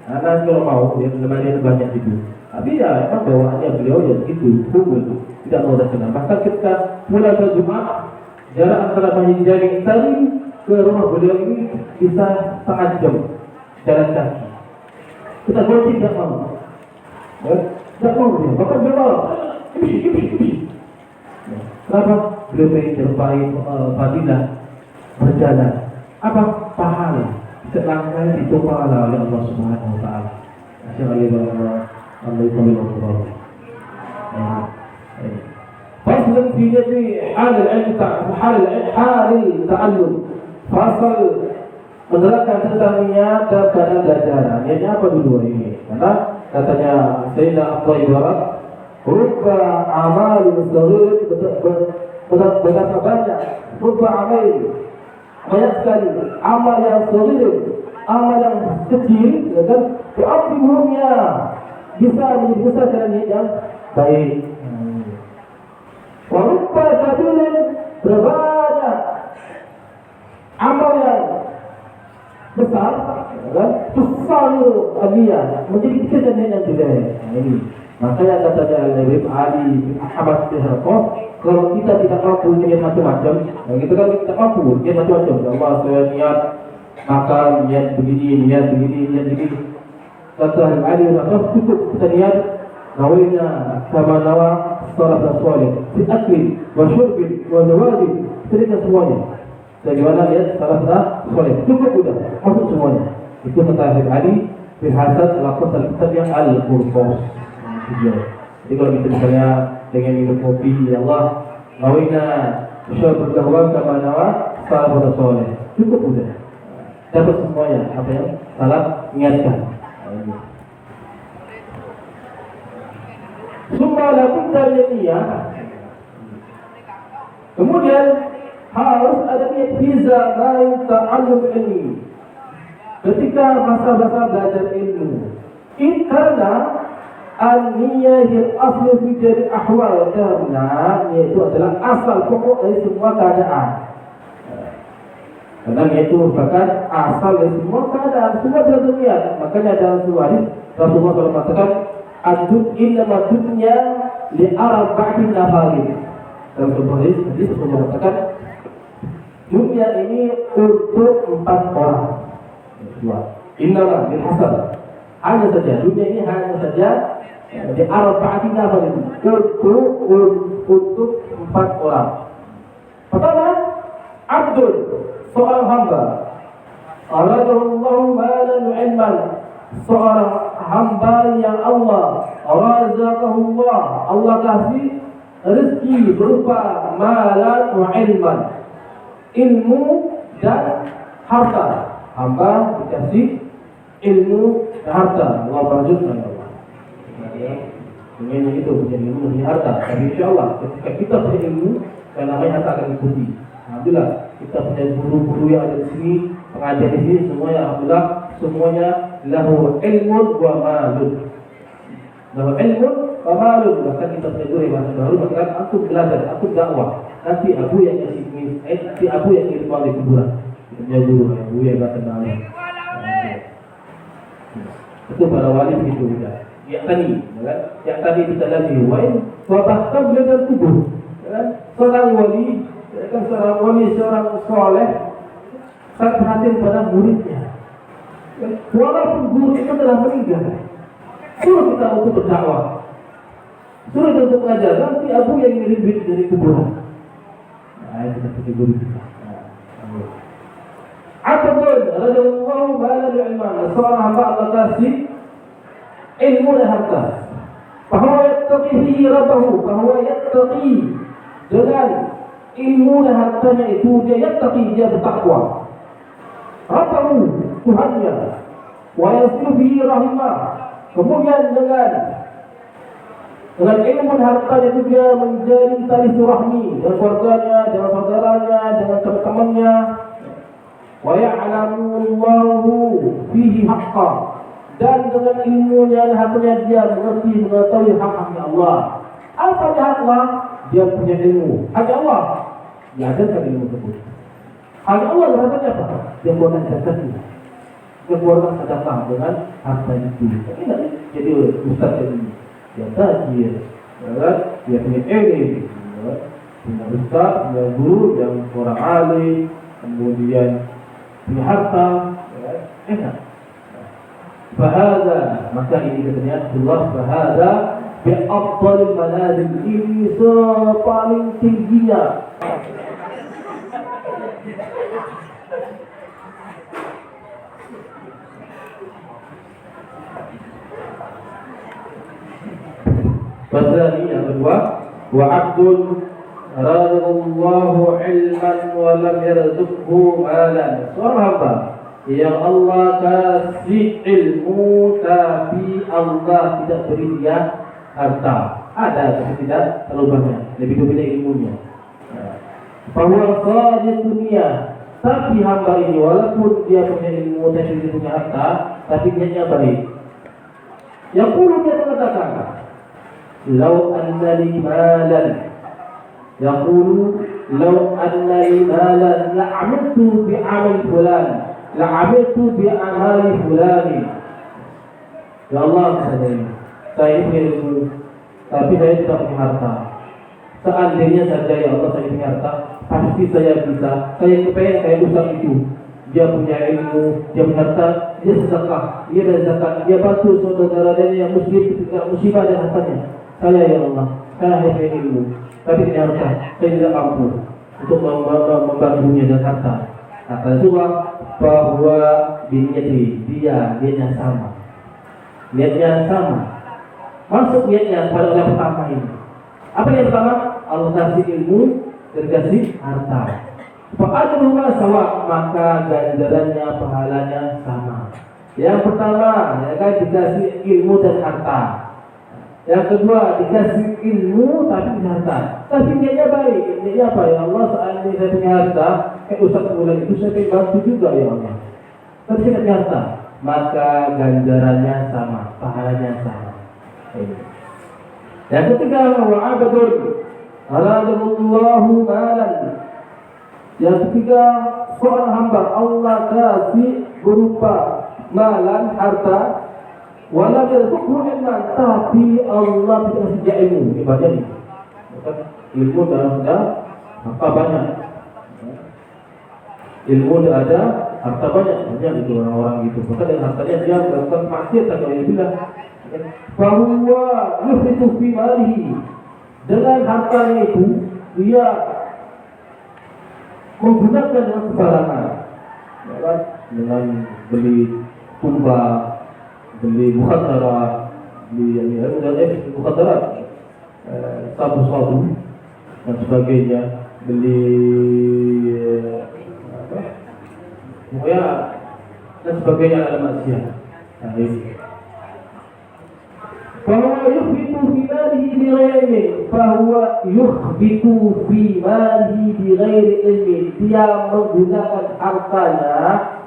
Anak kalau mau, dia lemari banyak itu. Tapi ya, emang bawaannya beliau ya begitu, humul, tidak mau terkenal. Bahkan kita mulai ke Jumat, jarak antara Masjid Jami tadi ke rumah beliau ini bisa setengah jam jalan kaki. Kita boleh tidak mau, tidak mau beliau. Bahkan beliau, kenapa? Beliau ingin terpakai fadilah berjalan. Apa? Pahala. Selangkah itu pahala oleh Allah Subhanahu Wa Taala. Asyhadu فصل في يد حال العلم حال التعلم فصل menerangkan tentang niat dan keadaan belajar. Niatnya apa dulu ini? Karena katanya Sayyidina Abdullah Ibarat, rubba amal saghir, betapa banyak rubba amal, banyak sekali amal yang saghir, amal yang kecil, ya kan? Tu'afimuhumnya bisa menjadi besar dengan niat yang baik. Warubba kabirin, berbanyak amal yang besar, kan? Tusalu aliyah, menjadi kejadian yang tidak. Ini makanya katanya Al-Habib Ali bin Ahmad Al-Harqah, kalau kita tidak mampu niat macam-macam, kita kan tidak mampu niat macam-macam. Allah saya niat makan, niat begini, niat begini. Kata Ali bin Ahmad, cukup kita niat nawainya sama nawa salaf salih fi akli wa syurbi wa zawadi, cerita semuanya. Bagaimana ya salaf salih cukup sudah masuk semuanya. Itu kata Habib Ali bin Hasan lapor kitab yang Al-Qurqas. Jadi kalau kita misalnya dengan minum kopi, ya Allah, nawainya syarrul da'wa kama nawa salafus saleh. Cukup udah. Dapat semuanya apa yang salah ingatkan. Summa la budda niyah. Kemudian harus ada niat fi zaman ta'allum ilmi. Ketika masa-masa belajar ilmu, karena an-niyah al-aslu fi jari ahwal, karena yaitu adalah asal pokok dari semua keadaan. Karena itu merupakan asal dari semua keadaan, semua dalam dunia. Makanya dalam sebuah hadis Rasulullah SAW mengatakan, "Adud innama dunya li arba'in nafarin." Dalam sebuah hadis Rasulullah mengatakan, dunia ini untuk 4 orang. Innama bil hasad. Hanya saja dunia ini hanya saja di arba'in nafarin, untuk 4 orang. Pertama, Abdul, seorang hamba. Aradallahu malan wa ilman, seorang hamba yang Allah razaqahullah, Allah kasih rezeki berupa malan wa ilman, ilmu dan harta. Hamba dikasih ilmu dan harta. Allah berjudul Allah. Dengan itu punya ilmu dan harta. Tapi insyaAllah ketika kita punya ilmu, yang namanya harta akan ikuti. Alhamdulillah kita punya guru-guru yang ada di sini, pengajar di sini, semuanya alhamdulillah semuanya lahu ilmun wa malun. Lahu ilmun wa malun. Bahkan kita punya guru yang masih baru mengatakan aku belajar, aku dakwah. Nanti Abu yang kasih ini, nanti Abu yang kirim di kuburan. Kita punya guru, Abu yang bahasa dakwah. Itu para wali begitu juga. Yang tadi kita lagi wain, bahkan belajar kubur. Seorang wali, seorang wali, seorang soleh sangat perhatian pada muridnya. Walaupun guru itu telah meninggal, suruh kita untuk berdakwah, suruh kita untuk mengajar. Nanti Abu yang ngirim duit dari kuburan. Nah, kita pakai guru kita. Abdul radhiyallahu malan ilman, seorang hamba Allah kasih ilmu dan harta. Bahwa yattaqihi rabbahu, bahwa yattaqi, dengan ilmu dan hartanya itu dia yattaqi, dia bertakwa. Rabbahu, Tuhannya. Wa yasilu bihi rahimah. Kemudian dengan ilmu dan hartanya itu dia menjadi tali silaturahmi dengan keluarganya, dengan saudaranya, dengan teman-temannya. Wa ya'lamu Allahu fihi haqqan, dan dengan ilmunya dan hartanya dia mengetahui hak-haknya Allah. Apa hak Allah? Dia punya ilmu. Hak Allah diajarkan ilmu tersebut. Hak Allah berarti apa? Dia keluarkan zakatnya, dia keluarkan sedekah dengan harta itu. Tidak jadi ustaz ini. Dia tajir, dia punya ilmu, punya ustaz, punya guru yang orang alim, kemudian punya harta, enak. Fahada, maka ini katanya Allah, fahada bi'afdalil manazil, ini sepaling tingginya Wasani yang kedua, wa abdul radallahu ilman wa lam yarzuqhu malan, seorang hamba yang Allah kasih ilmu tapi Allah tidak beri dia harta. Ada tapi tidak terlalu banyak, lebih kepada ilmunya. Bahwa sahaja dunia, tapi hamba ini walaupun dia punya ilmu dan dia punya harta, tapi niatnya baik. Yang perlu dia mengatakan, "Lau anna li malan," yaqulu, "Lau anna li malan la'amiltu bi amal fulan, la'amiltu bi amali fulani." Ya Allah, saya punya ilmu, tapi saya tidak punya harta. Seandainya saja ya Allah saya punya harta, pasti saya bisa. Saya kepengen kayak ustaz itu. Dia punya ilmu, dia punya harta, dia sedekah, dia berzakat, dia bantu saudara-saudaranya yang muslim ketika musibah dan hartanya. Saya ya Allah, saya punya ilmu, tapi tidak harta, saya tidak mampu untuk membantunya dan harta. Kata Rasulullah bahwa niatnya sama, niatnya sama. Masuk niatnya pada yang pertama ini. Apa yang pertama? Allah kasih ilmu, dikasih harta. Fa'ajruha sawa, maka ganjarannya pahalanya sama. Yang pertama, ya kan, dikasih ilmu dan harta. Yang kedua, dikasih ilmu tapi harta. Tapi niatnya baik. Niatnya apa? Ya Allah, saat ini saya punya harta, Ustaz bulan itu saya bantu juga ya Allah. Tapi saya punya harta, maka ganjarannya sama, pahalanya sama. Yang ketiga, wa'abadun aradallahu malan. Yang ketiga, seorang hamba Allah kasih berupa malan, harta, walau yarzuqhu ilman, tapi Allah tidak kasih dia ilmu. Ibadah ini ilmu dah harta banyak, ilmu dah ada, harta banyak itu orang-orang gitu. Maka dengan hartanya dia melakukan maksiat atau yang bilang bahwa yuhritu fi malihi, dengan hartanya itu dia menggunakan dengan sembarangan, ya kan? Dengan beli tumbang, beli mukhaddara, beli mukhaddara, sabu-sabu dan sebagainya, beli pokoknya dan sebagainya ada maksiat. Nah, ini bahwa yukhbitu fi malihi bi ghairi, bahwa yukhbitu fi malihi bi ghairi ilmi, dia menggunakan hartanya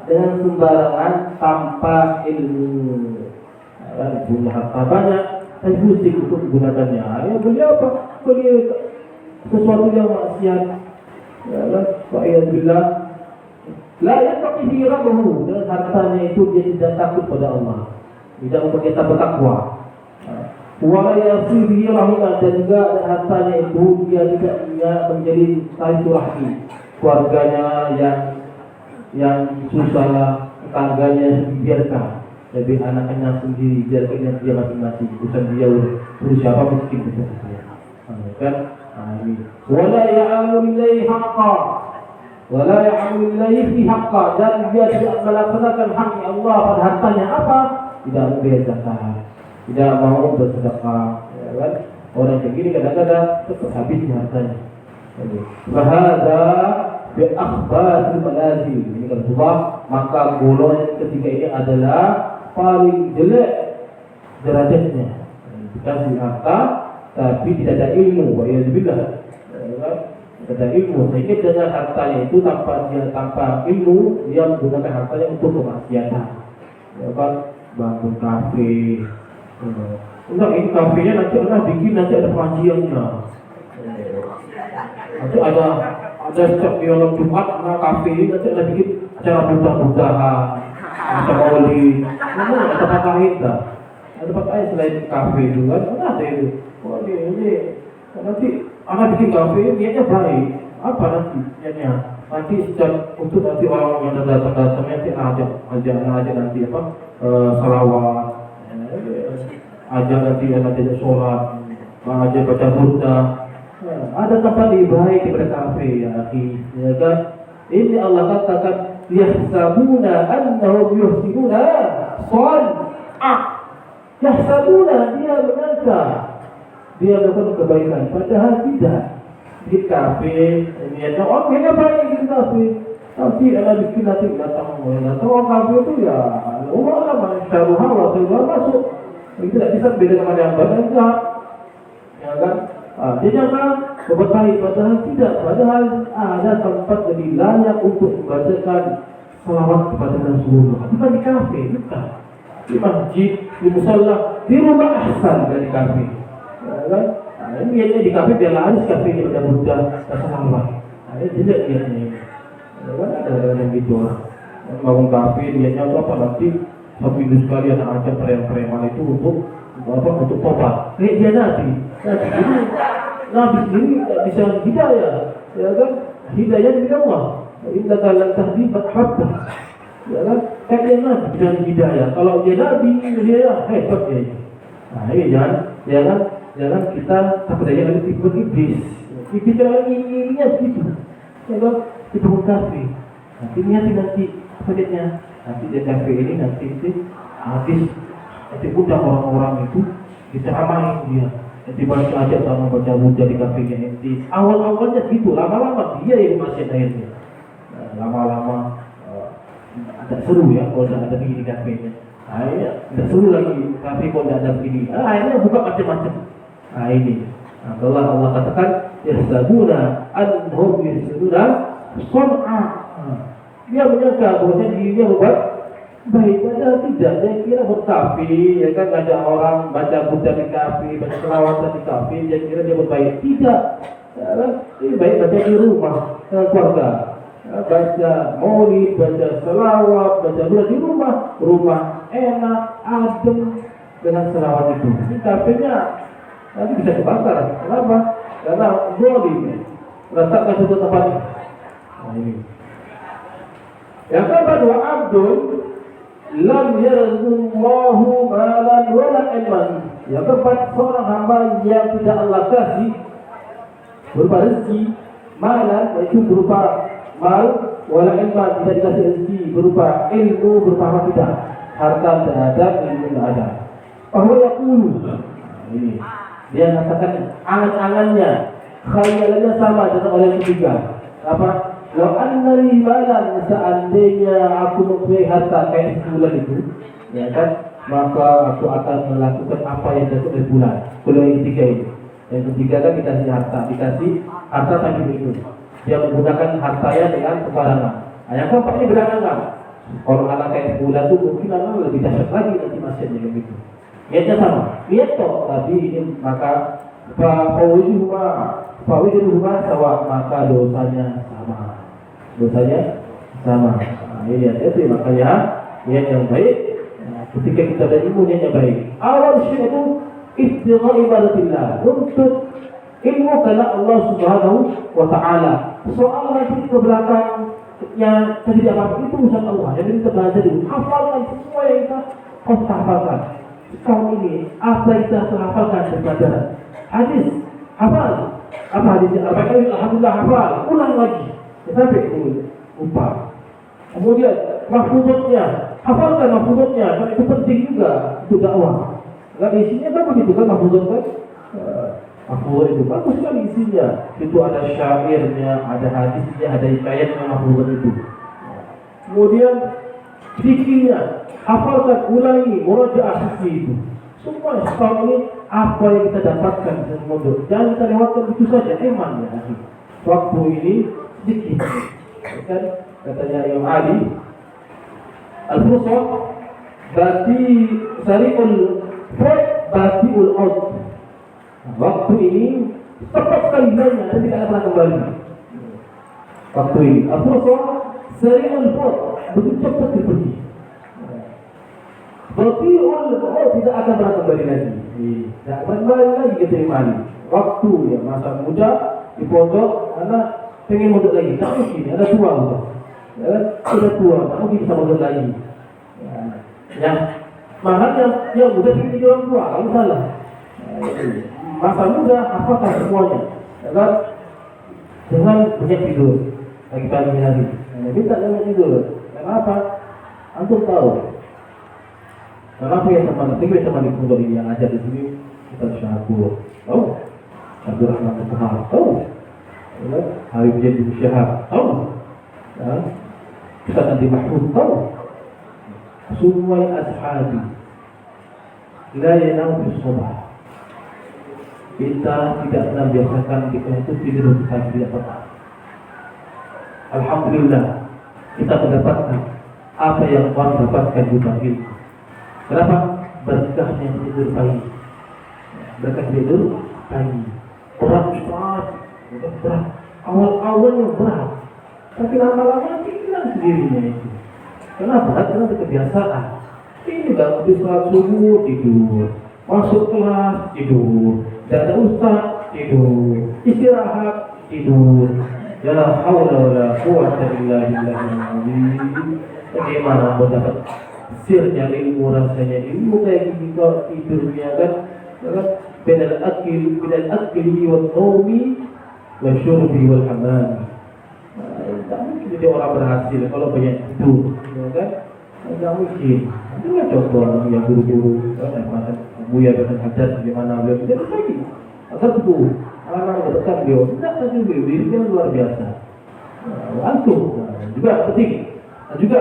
dengan sembarangan tanpa ilmu. Punya harta banyak, tapi pusing untuk menggunakannya. Ya beli apa? Beli sesuatu yang maksiat. Ya Allah, wa'iyadillah. La yattaqi rabbahu, dengan hartanya itu dia tidak takut pada Allah, tidak membuat kita bertakwa. Wala yasiri rahimah, dan juga hartanya itu dia tidak menjadi silaturahmi keluarganya yang susah, tetangganya dibiarkan, jadi anaknya sendiri biarkan dia masing-masing, bukan dia urus siapa miskin gitu kan. Ini wala ya'alu lillahi haqqan, wala ya'alu lillahi fi haqqan, dan dia tidak melaksanakan haknya Allah pada hartanya. Apa? Tidak membayar zakat, tidak mau bersedekah, ya kan? Orang kayak gini kadang-kadang tetap habis hartanya. Bahada bi akhbasil malazim, ini kan sebab maka golongan ketiga ini adalah paling jelek derajatnya. Dikasih harta tapi tidak ada ilmu, wa yadzubillah. Tidak ada ilmu, sehingga dengan hartanya itu tanpa ilmu dia menggunakan hartanya untuk kemaksiatan. Ya kan? Bangun kafe. Enggak, ini kafenya nanti ada pengajiannya. Nanti ada setiap malam Jumat kafe nanti ada bikin acara mudah-mudahan, ada maulid, ada tempat lain dah. Ada tempat lain selain kafe itu kan? Ada itu. Oh ini nanti anak bikin kafe niatnya baik. Apa nanti niatnya? Nanti setiap untuk nanti orang yang datang nanti ajak nanti apa? Salawat. Ajar nanti ada sholat, ajar baca burda. Ada tempat lebih baik daripada kafe, ya akhi, ya kan? Ini Allah katakan yahsabuna annahum yuhsinuna shon'ah. Yahsabuna, dia menyangka dia melakukan kebaikan, padahal tidak. Di kafe, niatnya orangnya baik di kafe. Nanti ada bikin nanti datang orang kafe itu ya orang masyarakat wa keluar masuk. Itu tidak bisa beda dengan yang baik dan jahat, ya kan? Dia jangan berbuat baik, padahal tidak. Padahal ada tempat lebih layak untuk membacakan salawat kepada Rasulullah. Bukan di kafe, bukan di masjid, di musalla, di rumah ahsan, bukan di kafe, ya kan? Ini biasanya di kafe dia laris kafe ini ada buddha, ada salawat. Ini tidak biasanya ini, ya kan? Ada yang gitu orang bangun kafe biasanya apa nanti satu minggu sekali ada ajak preman itu untuk tobat. Dia nabi ini tidak bisa hidayah, ya kan? Hidayah dari Allah. Inna kalan tahdi fathabba, ya kan? Dia nabi dan hidayah. Kalau dia nabi dia hebat dia. Nah ini jangan kita terpedaya oleh tipu iblis. Iblis ini begitu, ya kan? Tipu kafe. Nanti selanjutnya nanti di kafe ini nanti habis undang orang-orang itu diceramain dia. Tiba-tiba ajak sama baca buku di kafenya inti. Awal-awalnya gitu, lama-lama dia yang masih akhirnya. Lama-lama tidak seru ya kalau tidak ada begini kafenya. Akhirnya tidak seru lagi kafe kalau tidak ada begini. Akhirnya buka macam-macam. Ini. Kalau Allah katakan yasabuna anhum yasabuna son'a. Dia menyangka bahwa dirinya berbuat baik, padahal tidak. Dia kira berkafi, ya kan, ada orang baca Buddha di kafe, baca selawat di kafe, dia kira dia berbaik. Tidak. Ini baik baca di rumah keluarga. Baca maulid, baca selawat, baca Buddha di rumah enak, adem dengan selawat itu. Ini kafenya nanti bisa kebakar. Kenapa? Karena zalim. Letakkan satu tempat. Nah ini. Yang keempat, wa abdul lam yarzullahu malan wala ilman. Yang keempat, seorang hamba yang tidak Allah kasih berupa rezeki, malan yaitu berupa mal, wala ilman tidak dikasih rezeki berupa ilmu, berupa apa tidak. Harta tidak ada, ilmu tidak ada. Bahwa yaqulu. Ini. Dia mengatakan angan-angannya, khayalannya sama dengan orang yang ketiga. Apa? Wa annari malan, seandainya aku mempunyai harta kayak sebulan itu, ya kan, maka aku akan melakukan apa yang dilakukan dari bulan. Kalau yang ketiga ini, yang ketiga kan dikasih harta sambil itu. Dia menggunakan hartanya dengan sembarangan. Yang keempat ini berangan. Kalau anak kayak sebulan itu mungkin anak lebih dahsyat lagi nanti masihnya begitu. Niatnya sama, niat toh tadi ini, maka fawiduhuma sawa, maka dosanya sama. Nah, ini itu makanya niat yang baik. Ketika kita ada ilmu, niatnya baik. Awal syirik itu istigha ibadatillah, untuk ilmu karena Allah Subhanahu wa Ta'ala. Soal nanti ke belakang yang terjadi apa itu urusan Allah. Yang kita belajar dulu, hafalkan semua yang kita hafalkan. Kau ini apa yang kita hafalkan dari pelajaran hadis, hafal apa hadisnya, apa kali alhamdulillah hafal, ulang lagi sampai lupa. Kemudian mahfuzatnya, hafalkan mahfuzatnya, karena itu penting juga untuk dakwah. Karena isinya kan begitu kan, mahfuzat kan, mahfuzat itu bagus sekali isinya. Itu ada syairnya, ada hadisnya, ada hikayatnya mahfuzat itu. Kemudian fikirnya, hafalkan, ulangi, murajaah fikih itu. Semua setahun ini apa yang kita dapatkan dan modal. Jangan kita lewatkan begitu saja, eman ya. Waktu ini sedikit. Kan katanya Imam Ali, al-fursa bati sari'ul bati'ul out. Waktu ini cepat sekali hilangnya dan tidak akan pernah kembali. Waktu ini al-fursa sari'ul out, begitu cepat pergi. Bati'ul out tidak akan pernah kembali lagi. Tidak akan kembali lagi kita Imam. Waktu ya, masa muda di pondok, anak pengen mondok lagi, tak mungkin, ada tua udah. Ya, sudah tua, tak mungkin bisa mondok lagi. Ya, makanya yang muda ingin jadi orang tua, kalau salah. Masa muda, apakah semuanya? Ya kan? Dengan banyak tidur pagi-pagi hari. Minta banyak tidur. Kenapa? Antum tahu. Kenapa ya teman di pondok ini yang ajar di sini kita Syakur? Tahu? Abdul Rahman Tuhan. Tahu? Habib Jadi Syahab. Tahu? Ustaz Andi Mahfud. Tahu? Semua ashabi la yanam fi subah. Kita tidak pernah biasakan kita itu tidur pagi, tidak pernah. Alhamdulillah kita mendapatkan apa yang orang dapatkan di pagi. Kenapa? Berkahnya tidur pagi. Berkah tidur pagi. Berat Ustaz, berat. Awal-awalnya berat, tapi lama-lama hilang sendirinya itu. Kenapa? Karena kebiasaan. Ini baru habis sholat subuh tidur, masuk kelas tidur, tidak ada ustaz tidur, istirahat tidur. La haula wala quwwata illa billahil. Bagaimana mau dapat sirnya ilmu, rasanya ilmu kayak gini kok tidurnya kan? Bedal akli wal naumi wa syurbi wal hamam. Tak mungkin jadi orang berhasil kalau banyak tidur, ya kan? Enggak mungkin. Itu nggak contoh yang guru-guru, Buya dengan Hajar bagaimana beliau menjadi lagi. Asal itu anak-anak berdekat beliau, tidak saja beliau yang luar biasa. Antum juga penting. Dan juga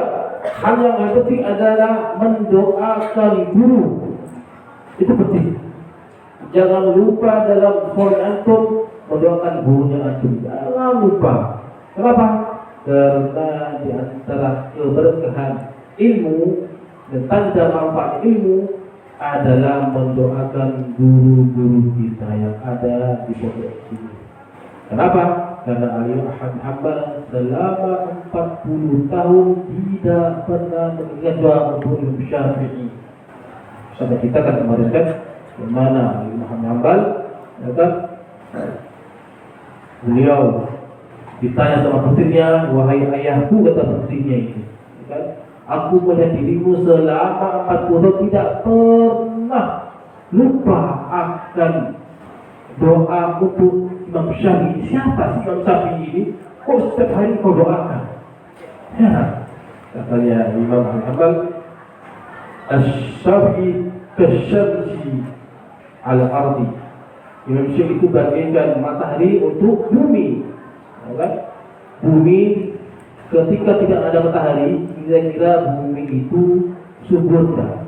hal yang penting adalah mendoakan guru. Itu penting. Jangan lupa dalam sholat antum mendoakan gurunya antum. Jangan lupa. Kenapa? Karena di antara keberkahan ilmu dan tanda manfaat ilmu adalah mendoakan guru-guru kita yang ada di pondok ini. Kenapa? Karena Al-Imam Ahmad Hanbal selama 40 tahun tidak pernah mengingat doa untuk Imam Syafi'i. Sampai kita kan kemarin kan bagaimana Al-Imam Ahmad Hanbal, ya kan? Beliau ditanya sama putrinya, wahai ayahku, kata putrinya itu, ya kan? Aku melihat dirimu selama 40 tahun tidak pernah lupa akan doa untuk Imam Syafi'i. Siapa sih Imam Syafi'i ini? Kok setiap hari kau doakan? Ya, katanya Imam Hanbal, Asy-Syafi'i kasyamsi ala ardi. Imam Syafi'i itu bagaikan matahari untuk bumi. Ya kan? Bumi ketika tidak ada matahari, kira-kira bumi itu subur dah.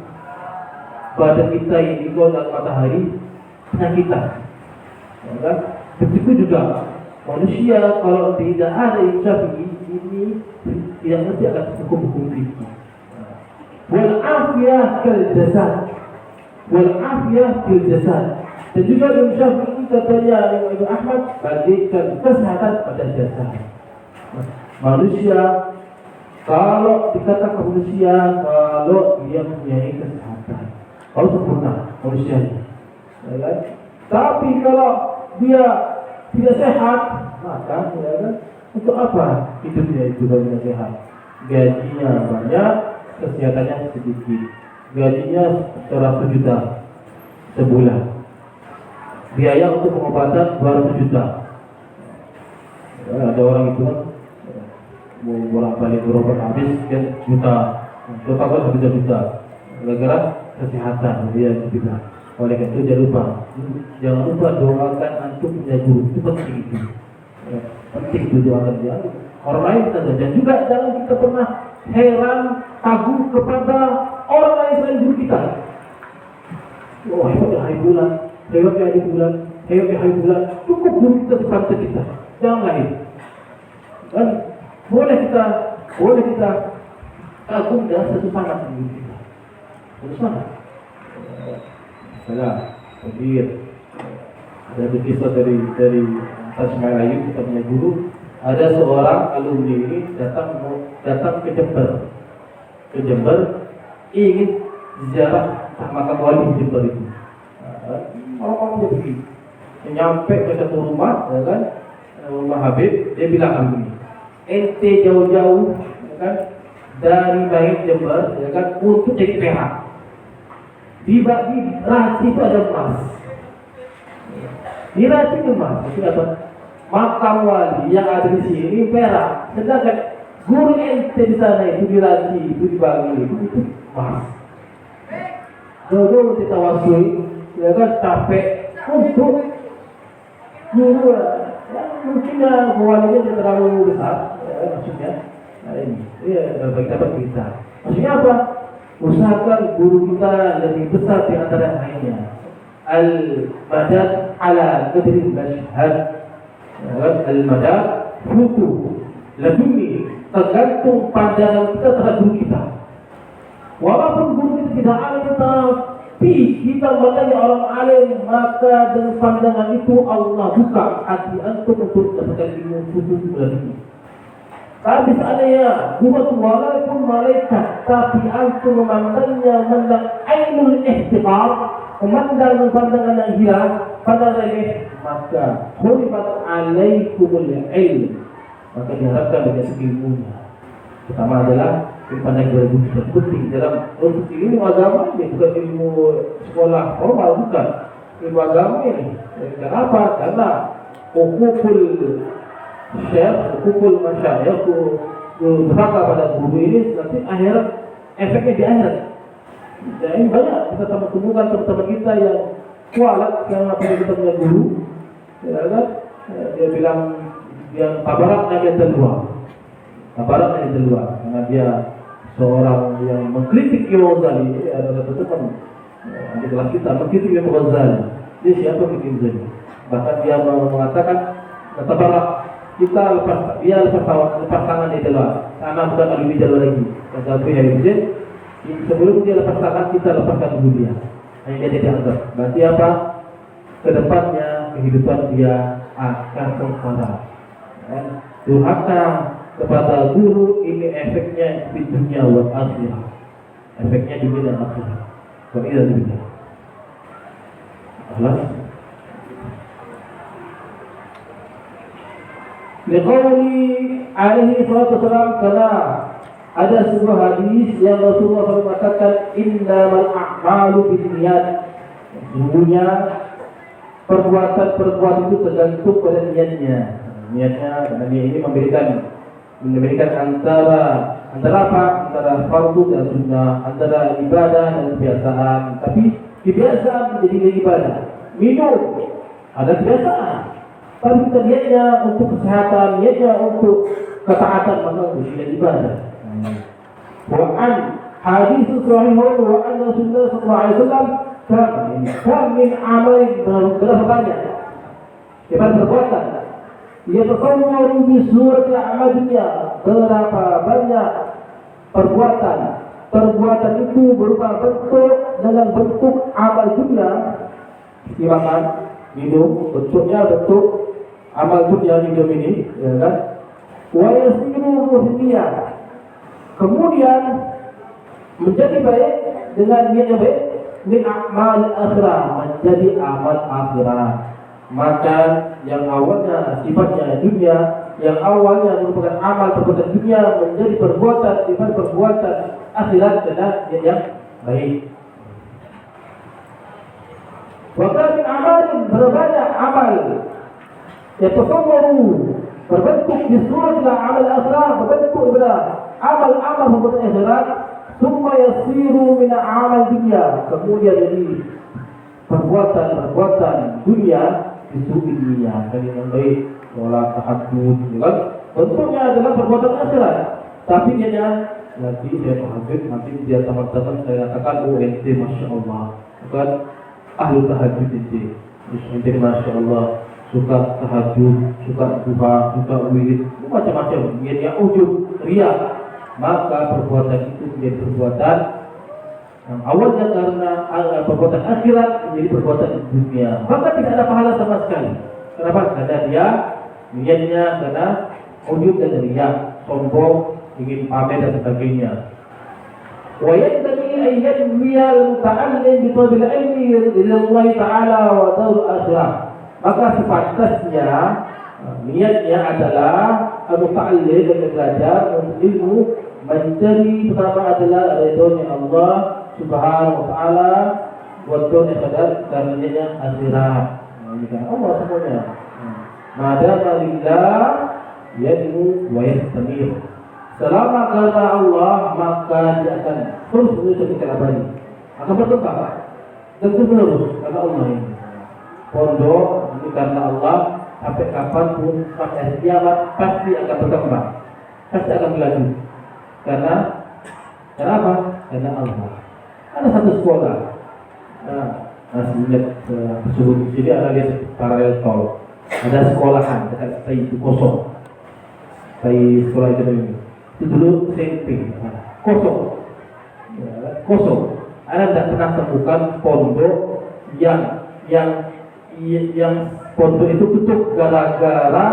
Badan kita ini kalau ada matahari, penyakitan. Ya kan? Begitu juga manusia kalau tidak ada Imam Syafi'i ini tidak mesti akan hukum-hukum fikih. Wal afiyah fil jasad, wal afiyah fil jasad. Dan juga Imam Syafi'i katanya Imam Ahmad bagikan kesehatan pada jasad. Manusia kalau dikatakan manusia kalau dia mempunyai kesehatan, kalau sempurna manusianya, ya kan? Tapi kalau dia tidak sehat, maka ya kan? Untuk apa hidupnya itu kalau tidak sehat? Gajinya banyak, kesehatannya sedikit. Gajinya 100 juta sebulan. Biaya untuk pengobatan 200 juta. Ya, ada orang itu kan mau bolak-balik berobat habis sekian juta, total juta. Gara-gara kesehatan dia juga. Oleh karena itu jangan lupa doakan antum punya guru, itu penting itu. Ya, penting itu doakan dia. Orang lain saja. Dan juga jangan kita pernah heran, kagum kepada orang lain selain guru kita. Oh, hebatnya hari bulan, hebatnya hari bulan, hebatnya hari bulan. Cukup guru kita seperti kita. Jangan lain. Dan boleh kita kagum dengan satu sangat guru kita. Satu sangat. Salah, kemudian ada kisah dari Tasmail Ayub, kita punya guru. Ada seorang alumni ini datang ke Jember, ingin ziarah makam wali di Jember itu. Orang-orang dia pergi, nyampe ke satu rumah, ya kan, rumah Habib, dia bilang begini, ente jauh-jauh, ya kan, dari Bait Jember, ya kan, untuk jadi perak. Di Raci itu ada emas. Di Raci itu emas. Itu apa? Makam wali yang ada di sini perak. Sedangkan guru ente di sana itu di Raci, itu di Bali, itu emas. Guru kita wasui, ya kan, capek untuk guru. Ya, mungkin walinya tidak terlalu besar, ya, maksudnya. Nah ini, bagi dapat kita. Maksudnya apa? Usahakan guru kita lebih besar di antara yang lainnya. Al-madad ala qadri al-mashhad. Al-madad futu lebih tergantung pandangan kita terhadap guru kita. Walaupun guru kita tidak alim, tapi kita menjadi orang alim, maka dengan pandangan itu Allah buka hati antum untuk mendapatkan ilmu futu lebih. Tapi seandainya guru walaupun malaikat, tapi antum memandangnya memandang ainul ihtiqar, memandang pandangan yang hilang, pandangan remeh, maka hurimat alaikumul ilm, maka diharapkan dengan ilmunya. Pertama adalah pandang berbudi penting dalam untuk ilmu agama ini, bukan ilmu sekolah formal, bukan ilmu agama ini. Kenapa? Karena hukukul syekh, hukukul masyayikh, berhak pada guru ini nanti akhirat efeknya di akhirat. Ya, ini banyak kita temukan teman-teman kita yang kualat yang apabila kita punya guru, ya kan? Dia bilang yang tabaraknya dia terluar, karena dia seorang yang mengkritik Imam Ghazali. Ada satu teman di kelas kita mengkritik Imam Ghazali. Dia siapa bikin Ghazali? Bahkan dia mengatakan tabarak kita lepas tangan di luar, karena bukan lebih jauh lagi. Kata Abu Yazid, sebelum dia lepas tangan kita lepaskan dulu dia. Hanya dia tidak anggap. Berarti apa? Kedepannya kehidupan dia akan sengsara. Durhaka kepada guru ini efeknya di dunia wal akhirah. Efeknya di dunia dan akhirat. Kalau ini demikian. Allah. Liqauli alaihi salatu wasalam, karena ada sebuah hadis yang Rasulullah SAW mengatakan innamal a'malu binniyat. Sesungguhnya perbuatan itu tergantung pada niatnya. Niatnya, karena niat ini memberikan antara apa? Antara fardu dan sunnah, antara ibadah dan kebiasaan. Tapi kebiasaan menjadi ibadah. Minum ada kebiasaan. Tapi kita niatnya untuk kesehatan, niatnya untuk ketaatan, maka itu ibadah. Wa'an hadis sahih wa anna Rasulullah sallallahu alaihi wasallam kam min amal, berapa banyak perbuatan ia berkawal di surat amal dunia, berapa banyak perbuatan itu berupa bentuk dengan bentuk amal dunia, makan minum, bentuknya bentuk amal dunia minum ini, ya kan? Wa yasiru dunia, kemudian menjadi baik dengan niat yang baik, min amal akhirah, menjadi amal akhirat. Maka yang awalnya sifatnya dunia, yang awalnya merupakan amal perbuatan dunia, menjadi perbuatan akhirat dengan niat yang baik. Wa min amalin, berbanyak amal yatasawwaru, berbentuk di surat amal akhirat, berbentuk adalah amal-amal perbuatan akhirat, summa yasiru min amal dunia, kemudian jadi perbuatan dunia disuruh dunia, dari yang baik, sholat, tahajud, kan? Bentuknya adalah perbuatan akhirat, tapi dia nanti saya tahajud, nanti dia teman-teman saya katakan, oh ente masya Allah, bukan ahli tahajud ente masya Allah, suka tahajud, suka duha, suka wirid, macam-macam, dia ujub, riak. Maka perbuatan itu menjadi perbuatan yang awalnya karena perbuatan akhirat menjadi perbuatan dunia, maka tidak ada pahala sama sekali. Kenapa? Karena dia niatnya karena ujub dan riya, sombong, ingin pamer dan sebagainya. Wa yadri ayyan miyal muta'allim bi talabil ilmi lillahi ta'ala wa darul akhirah. Maka sepantasnya niatnya adalah muta'allim dan belajar untuk ilmu, mencari pertama adalah ridhonya Allah Subhanahu wa taala, buat dunia sadar dan niatnya akhirat. Allah semuanya. Mada lillah yad'u wa yastamir. Selama karena Allah, maka dia akan terus meneruskan abadi, akan berkembang dan terus karena Allah ini. Pondok ini karena Allah, sampai kapanpun sampai hari kiamat pasti akan berkembang, pasti akan berlanjut. Karena apa? Karena Allah. Ada satu sekolah. Masih ingat sebelum di sini ada lihat paralel tol. Ada sekolahan dekat saya itu kosong. Saya sekolah itu dulu SMP, kosong. Anda tidak pernah temukan pondok yang pondok itu tutup gara-gara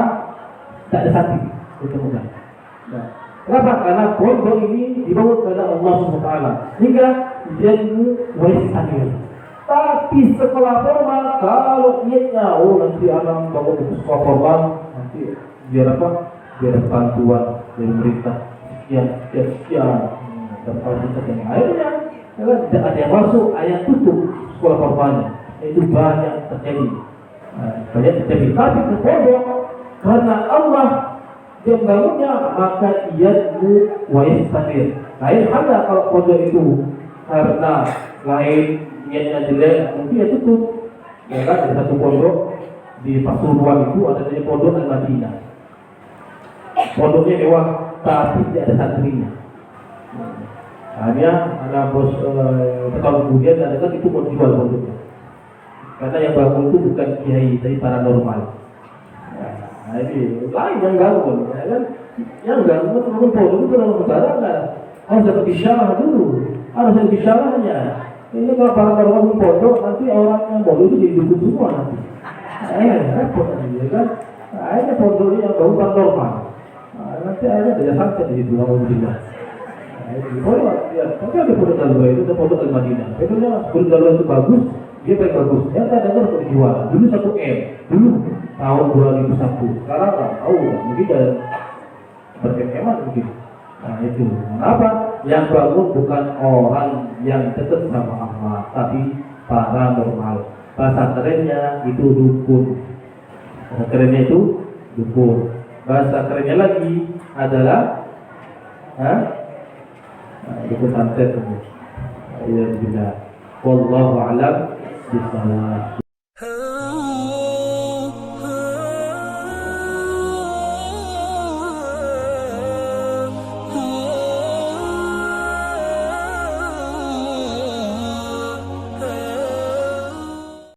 tak ada santri. Ditemukan. Kenapa? Karena pondok ini dibangun oleh Allah SWT hingga jadi warisan. Tapi sekolah formal, kalau niatnya nanti anak bangun ke sekolah formal, nanti biar apa? Biar bantuan dari pemerintah sekian dan fasilitas yang lainnya. Tidak ada yang masuk, ada yang tutup sekolah formalnya. Itu banyak terjadi. Tapi ke pondok karena Allah dia membangunnya, maka ia wa yastadir. Lain halnya kalau pondok itu karena lain niatnya jelek, mungkin ya tutup. Ya kan, ada satu pondok di Pasuruan itu ada namanya Pondok Al-Madinah. Pondoknya mewah, tapi tidak ada santrinya. Hanya anak bos tahun kemudian ada kan itu mau dijual pondoknya. Karena yang bangun itu bukan kiai, tapi paranormal. Nah ini lain yang ganggu, ya kan? Yang ganggu bangun pondok itu dalam negara kan harus dapat isyarah dulu, harus ada isyarahnya. Ini kalau paranormal pondok nanti orang yang bodoh itu jadi dukun semua nanti. Repot nanti, ya kan? Nah ini pondoknya yang bangun paranormal. Nanti akhirnya tidak sampai di situ, alhamdulillah. Pondok, ya, tapi ada pondok Al-Madinah itu, ada pondok Al-Madinah. Pondoknya pondok Al-Madinah itu bagus, dia paling bagus. Yang saya dengar untuk dijual, dulu 1 M, dulu tahun 2001. Sekarang tak tahu, mungkin ada berkeman mungkin. Nah itu, kenapa? Yang bangun bukan orang yang dekat sama Allah, tapi paranormal. Bahasa kerennya itu dukun. Bahasa kerennya itu dukun. Bahasa kerennya lagi adalah dukun santet. Ya, wallahu a'lam bishawab.